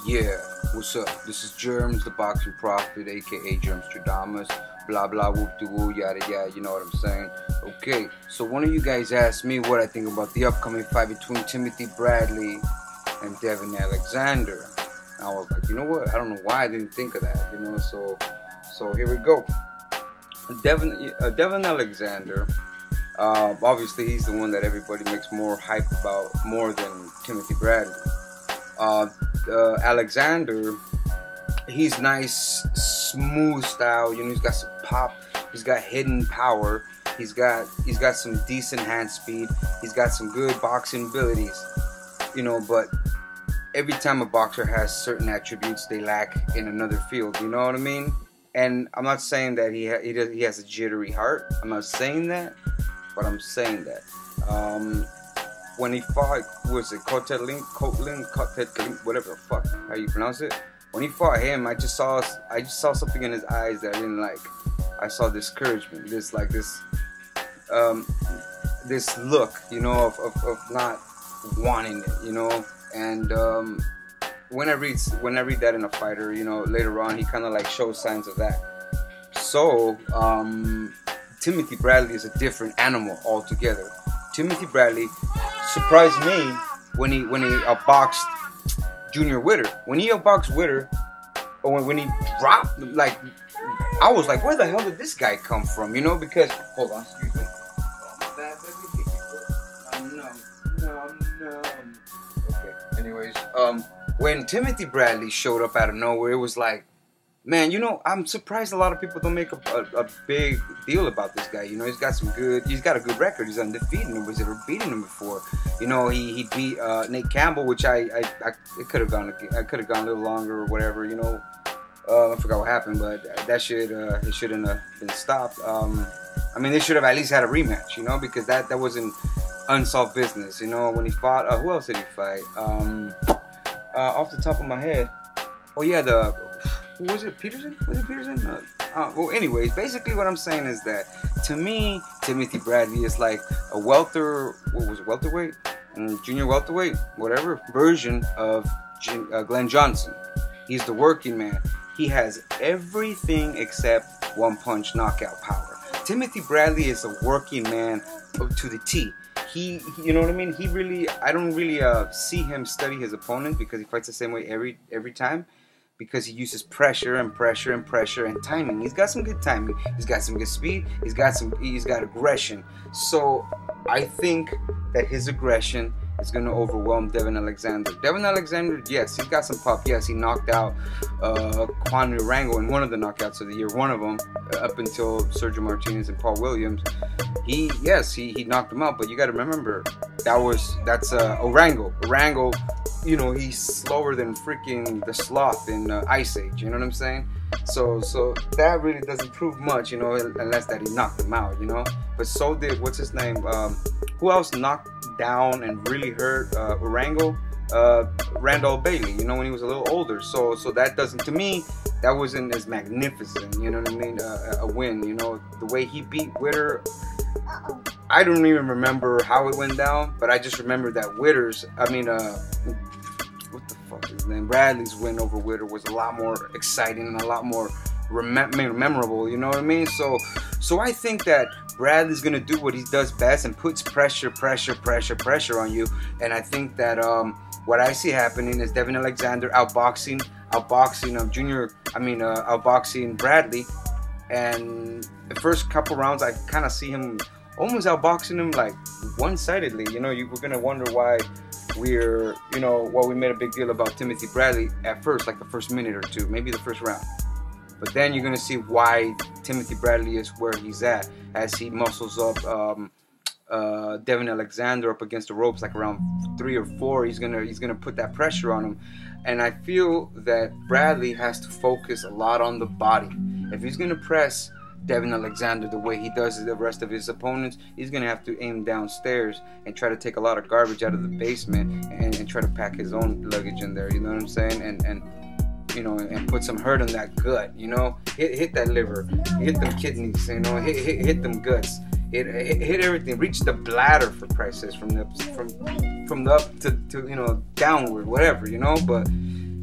Yeah, what's up? This is JERMZ, the boxing prophet, aka JERMZ, blah blah whoop de woo, yada yada, you know what I'm saying? Okay, so one of you guys asked me what I think about the upcoming fight between Timothy Bradley and Devin Alexander. I was like, you know what? I don't know why I didn't think of that, you know, so here we go. Devin Alexander, obviously he's the one that everybody makes more hype about, more than Timothy Bradley. Alexander, he's nice, smooth style, you know, he's got some pop, he's got hidden power, he's got some decent hand speed, he's got some good boxing abilities, you know, but every time a boxer has certain attributes they lack in another field, you know what I mean? And I'm not saying that he has a jittery heart, I'm not saying that, but I'm saying that. When he fought, was it Kotelin, whatever the fuck, how you pronounce it? When he fought him, I just saw something in his eyes that I didn't like. I saw discouragement, this look, you know, of not wanting it, you know. And when I read that in a fighter, you know, later on he kind of like shows signs of that. So Timothy Bradley is a different animal altogether. Timothy Bradley surprised me when he outboxed Junior Witter. When he outboxed Witter, or when he dropped, like, I was like, where the hell did this guy come from? You know, because, hold on, excuse me. Okay, anyways, when Timothy Bradley showed up out of nowhere, it was like, man, you know, I'm surprised a lot of people don't make a big deal about this guy. You know, he's got a good record. He's undefeated. Nobody's ever beaten him before. You know, he beat Nate Campbell, which it could have gone a little longer or whatever. You know, I forgot what happened, but that shit it shouldn't have been stopped. I mean, they should have at least had a rematch. You know, because that wasn't unsolved business. You know, when he fought, who else did he fight? Off the top of my head, oh yeah, who was it? Peterson? Was it Peterson? Well, anyways, basically what I'm saying is that, to me, Timothy Bradley is like a welterweight? Junior welterweight? Whatever, version of Glenn Johnson. He's the working man. He has everything except one-punch knockout power. Timothy Bradley is a working man to the T. He, you know what I mean? I don't really see him study his opponent, because he fights the same way every time. Because he uses pressure and pressure and pressure and timing. He's got some good timing. He's got some good speed. He's got aggression. So I think that his aggression is going to overwhelm Devin Alexander. Devin Alexander, yes, he's got some pop. Yes, he knocked out Juan Rango in one of the knockouts of the year. One of them, up until Sergio Martinez and Paul Williams. He knocked him out. But you got to remember, that's Orango. Orango, you know, he's slower than freaking the sloth in Ice Age, you know what I'm saying? So that really doesn't prove much, you know, unless that he knocked him out, you know? But so did, what's his name? Who else knocked down and really hurt Orango? Randall Bailey, you know, when he was a little older. So that doesn't, to me, that wasn't as magnificent, you know what I mean? A win, you know? The way he beat Witter, I don't even remember how it went down, but I just remember that Bradley's win over Witter was a lot more exciting and a lot more memorable, you know what I mean? So I think that Bradley's gonna do what he does best and puts pressure on you. And I think that what I see happening is Devin Alexander outboxing Bradley. And the first couple rounds, I kind of see him almost outboxing him like one-sidedly. You know, we're gonna wonder why we made a big deal about Timothy Bradley at first, like the first minute or two, maybe the first round. But then you're gonna see why Timothy Bradley is where he's at as he muscles up Devin Alexander up against the ropes, like around 3 or 4. He's gonna put that pressure on him, and I feel that Bradley has to focus a lot on the body. If he's gonna press Devin Alexander the way he does the rest of his opponents, he's gonna have to aim downstairs and try to take a lot of garbage out of the basement and try to pack his own luggage in there, you know what I'm saying? And you know, and put some hurt on that gut, you know, hit that liver, hit them kidneys, you know, hit them guts, It hit everything, reached the bladder for Christ's sake, from the up to you know, downward, whatever, you know. But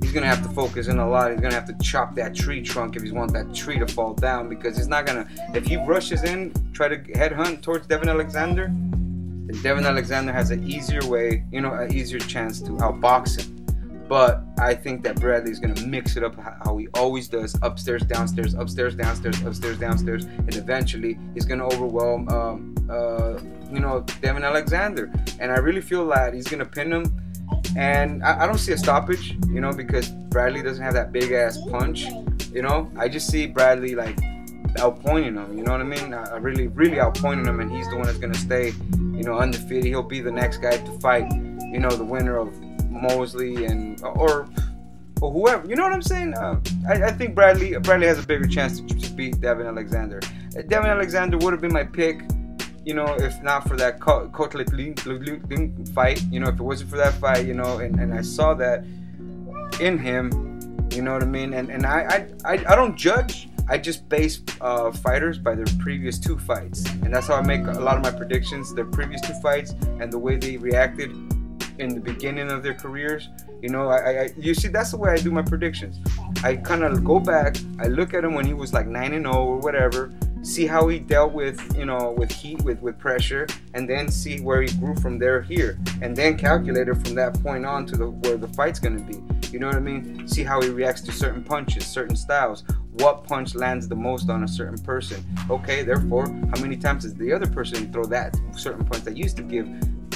he's gonna have to focus in a lot. He's gonna have to chop that tree trunk if he wants that tree to fall down, because he's not gonna. If he rushes in, try to headhunt towards Devin Alexander, then Devin Alexander has an easier way, you know, an easier chance to outbox him. But I think that Bradley's going to mix it up how he always does. Upstairs, downstairs, upstairs, downstairs, upstairs, downstairs. And eventually he's going to overwhelm, you know, Devin Alexander. And I really feel that he's going to pin him. And I don't see a stoppage, you know, because Bradley doesn't have that big-ass punch, you know. I just see Bradley, like, outpointing him, you know what I mean? Really outpointing him. And he's the one that's going to stay, you know, undefeated. He'll be the next guy to fight, you know, the winner of Mosley and or whoever, you know what I'm saying? I think Bradley has a bigger chance to beat Devin Alexander. Devin Alexander would have been my pick, you know, if not for that Kotlet fight. You know, if it wasn't for that fight, you know, and I saw that in him, you know what I mean? And I don't judge. I just base fighters by their previous 2 fights, and that's how I make a lot of my predictions. Their previous 2 fights and the way they reacted in the beginning of their careers, you know, you see, that's the way I do my predictions. I kind of go back, I look at him when he was like 9-0 or whatever, see how he dealt with, you know, with heat, with pressure, and then see where he grew from there here, and then calculate it from that point on to where the fight's gonna be. You know what I mean? See how he reacts to certain punches, certain styles. What punch lands the most on a certain person? Okay, therefore, how many times does the other person throw that certain punch that used to give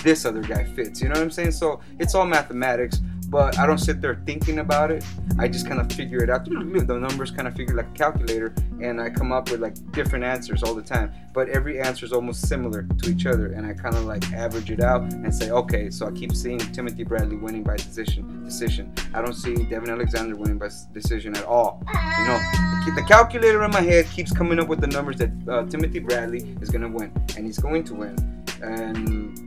this other guy fits? You know what I'm saying? So it's all mathematics, but I don't sit there thinking about it. I just kind of figure it out. The numbers kind of figure like a calculator, and I come up with like different answers all the time. But every answer is almost similar to each other, and I kind of like average it out and say, okay, so I keep seeing Timothy Bradley winning by decision. I don't see Devin Alexander winning by decision at all. You know, the calculator in my head keeps coming up with the numbers that Timothy Bradley is going to win, and he's going to win, and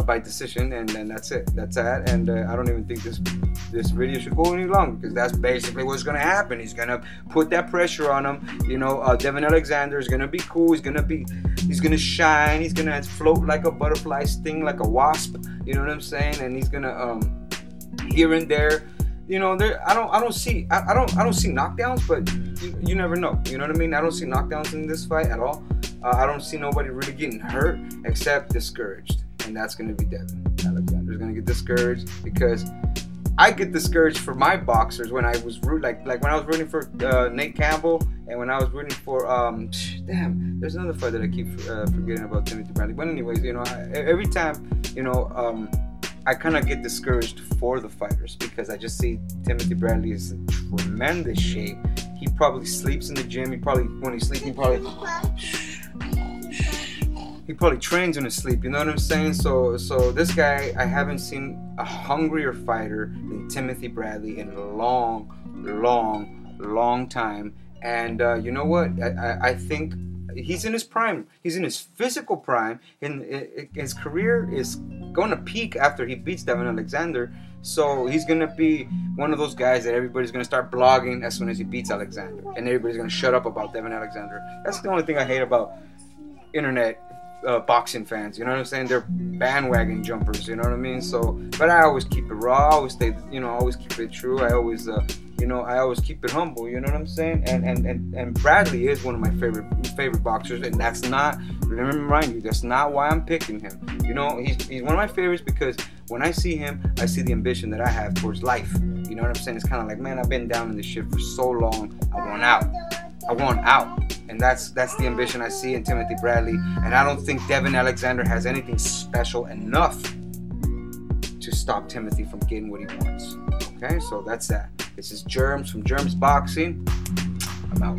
by decision, and then that's it. That's that. And I don't even think this video should go any longer, because that's basically what's gonna happen. He's gonna put that pressure on him. You know, Devin Alexander is gonna be cool. He's gonna shine. He's gonna float like a butterfly, sting like a wasp. You know what I'm saying? And he's gonna here and there. You know, I don't see knockdowns, but you never know. You know what I mean? I don't see knockdowns in this fight at all. I don't see nobody really getting hurt except discouraged. And that's going to be Devin Alexander's going to get discouraged, because I get discouraged for my boxers when I was like when I was rooting for Nate Campbell, and when I was rooting for damn, there's another fight that I keep forgetting about, Timothy Bradley. But anyways, you know, every time, you know, I kind of get discouraged for the fighters, because I just see Timothy Bradley is in tremendous shape. He probably sleeps in the gym. When he's sleeping, he probably trains in his sleep, you know what I'm saying? So this guy, I haven't seen a hungrier fighter than Timothy Bradley in a long time. And you know what? I think he's in his prime. He's in his physical prime. His career is going to peak after he beats Devin Alexander. So he's going to be one of those guys that everybody's going to start blogging as soon as he beats Alexander. And everybody's going to shut up about Devin Alexander. That's the only thing I hate about internet boxing fans, you know what I'm saying? They're bandwagon jumpers, you know what I mean? So, but I always keep it raw. I always stay, you know, always keep it true. I always, you know, I always keep it humble. You know what I'm saying? And Bradley is one of my favorite boxers, and that's not. Let me remind you, that's not why I'm picking him. You know, he's one of my favorites because when I see him, I see the ambition that I have towards life. You know what I'm saying? It's kind of like, man, I've been down in this shit for so long. I want out. And that's the ambition I see in Timothy Bradley. And I don't think Devin Alexander has anything special enough to stop Timothy from getting what he wants. Okay, so that's that. This is JERMZ from JERMZ Boxing. I'm out.